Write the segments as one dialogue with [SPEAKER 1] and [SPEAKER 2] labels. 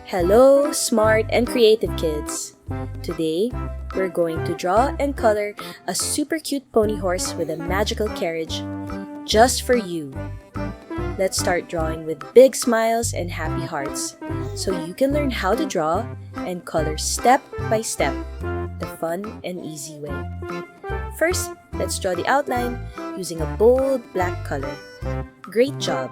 [SPEAKER 1] Hello, smart and creative kids! Today, we're going to draw and color a super cute pony horse with a magical carriage just for you. Let's start drawing with big smiles and happy hearts so you can learn how to draw and color step by step the fun and easy way. First, let's draw the outline using a bold black color. Great job!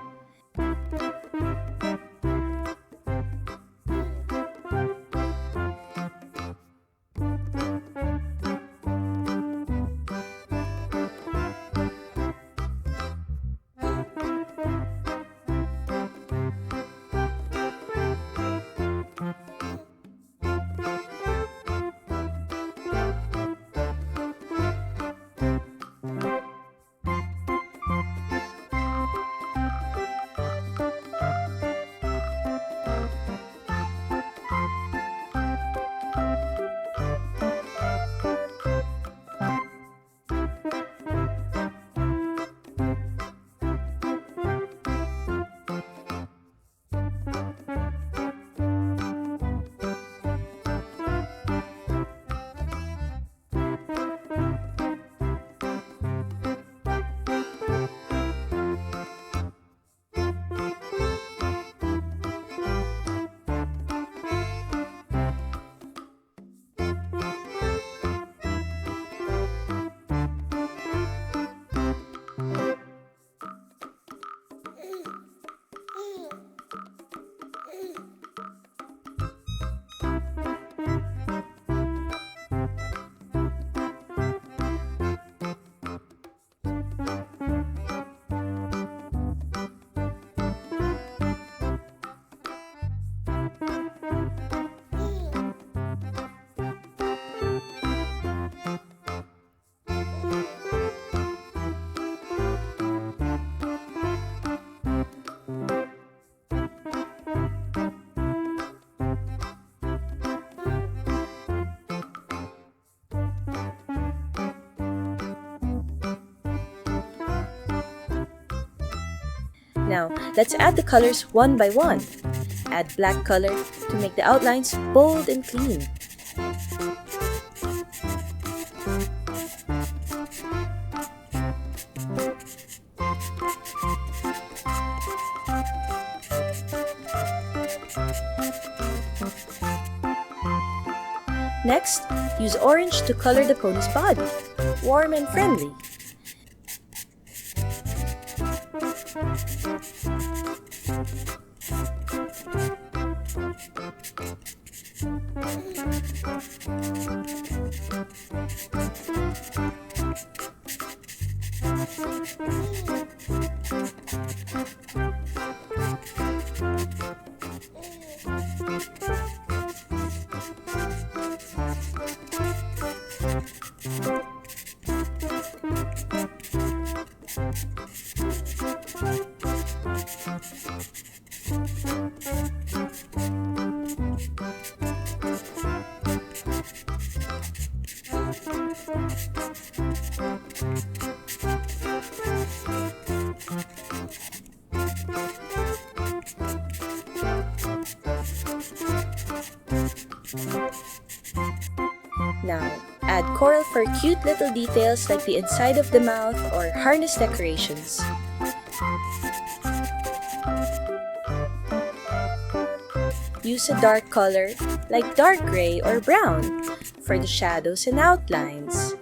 [SPEAKER 1] Now, let's add the colors one by one. Add black color to make the outlines bold and clean. Next, use orange to color the pony's body, warm and friendly. Now, add coral for cute little details like the inside of the mouth or harness decorations. Use a dark color like dark gray or brown for the shadows and outlines.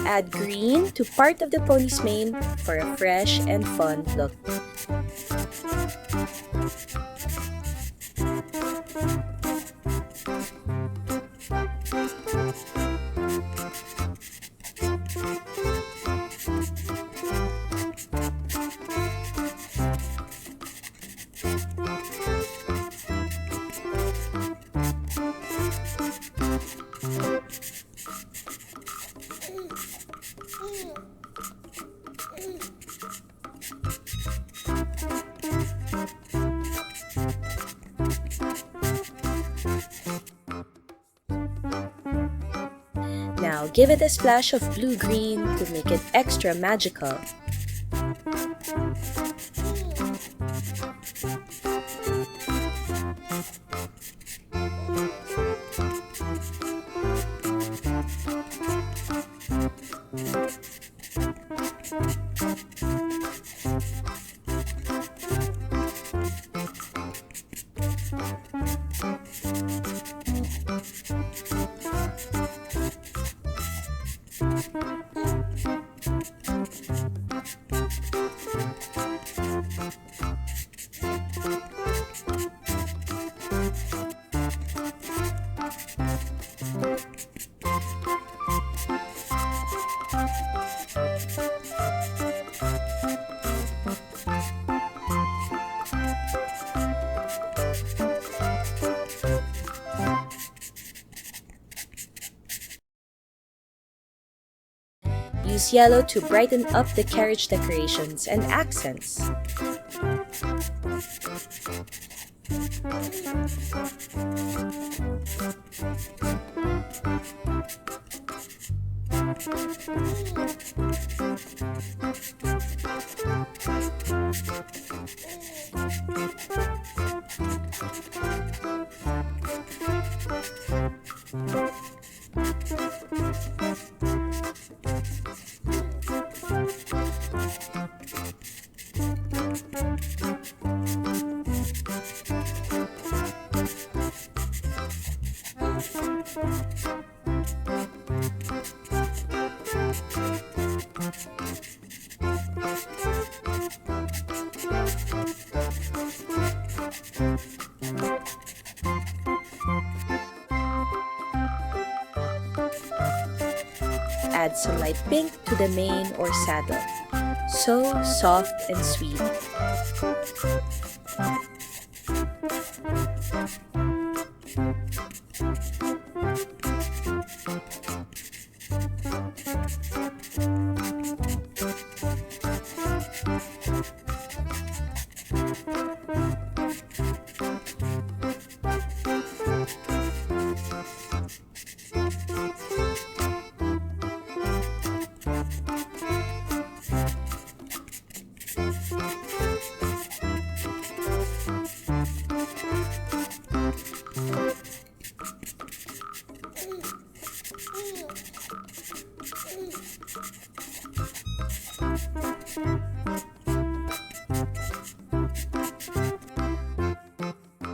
[SPEAKER 1] Add green to part of the pony's mane for a fresh and fun look. Now give it a splash of blue-green to make it extra magical. Use yellow to brighten up the carriage decorations and accents. Add some light pink to the mane or saddle. So soft and sweet.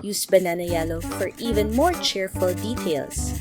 [SPEAKER 1] Use banana yellow for even more cheerful details.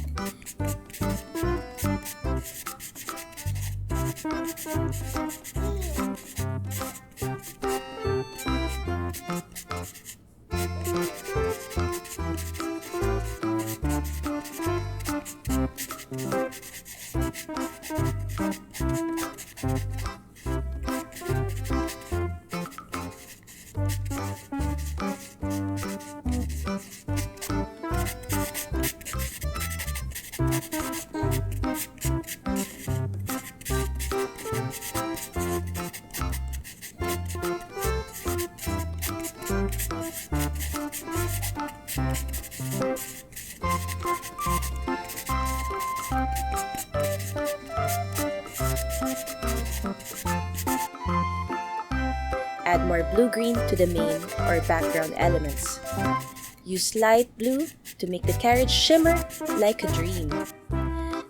[SPEAKER 1] Add more blue-green to the main or background elements. Use light blue to make the carriage shimmer like a dream.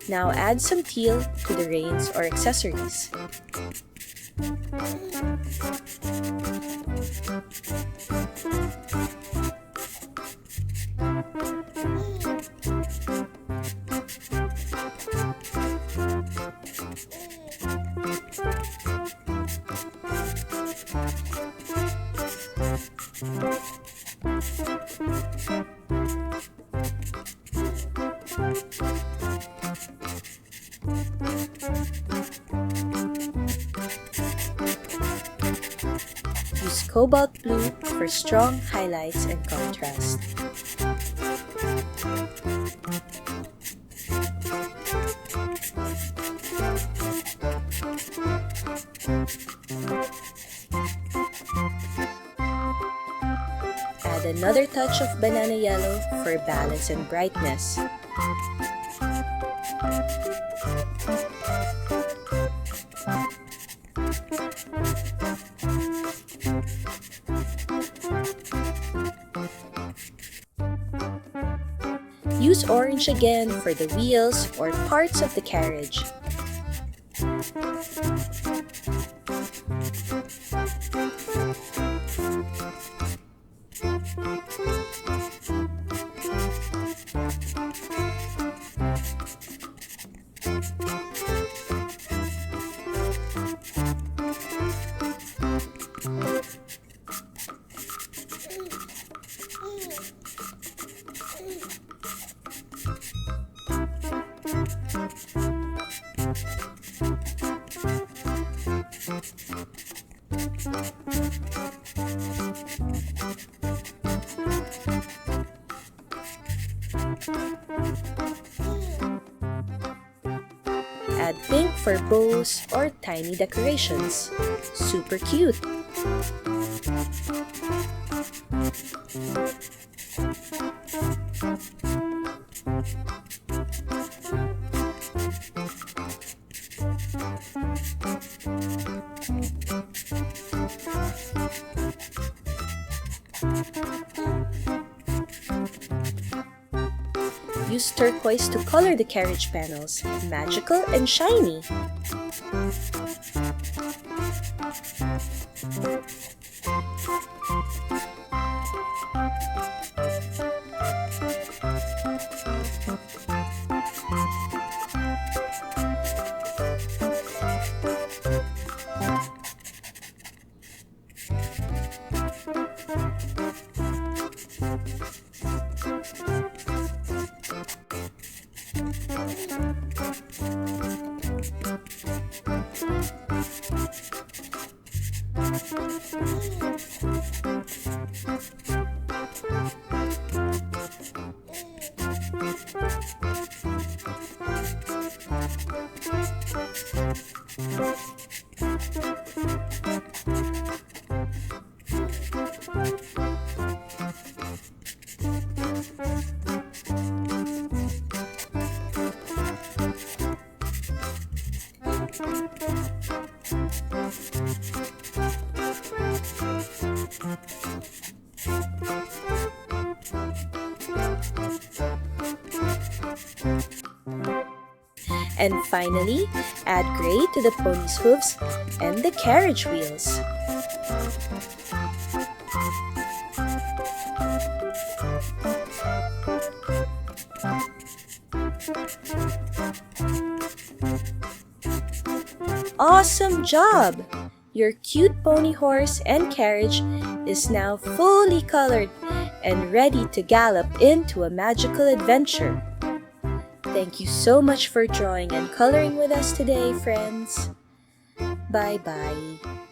[SPEAKER 1] Now add some teal to the reins or accessories. Use cobalt blue for strong highlights and contrast. Add another touch of banana yellow for balance and brightness. Use orange again for the wheels or parts of the carriage. Add pink for bows or tiny decorations. Super cute! Use turquoise to color the carriage panels, magical and shiny. And finally, add gray to the pony's hooves and the carriage wheels. Awesome job! Your cute pony horse and carriage is now fully colored and ready to gallop into a magical adventure. Thank you so much for drawing and coloring with us today, friends. Bye-bye.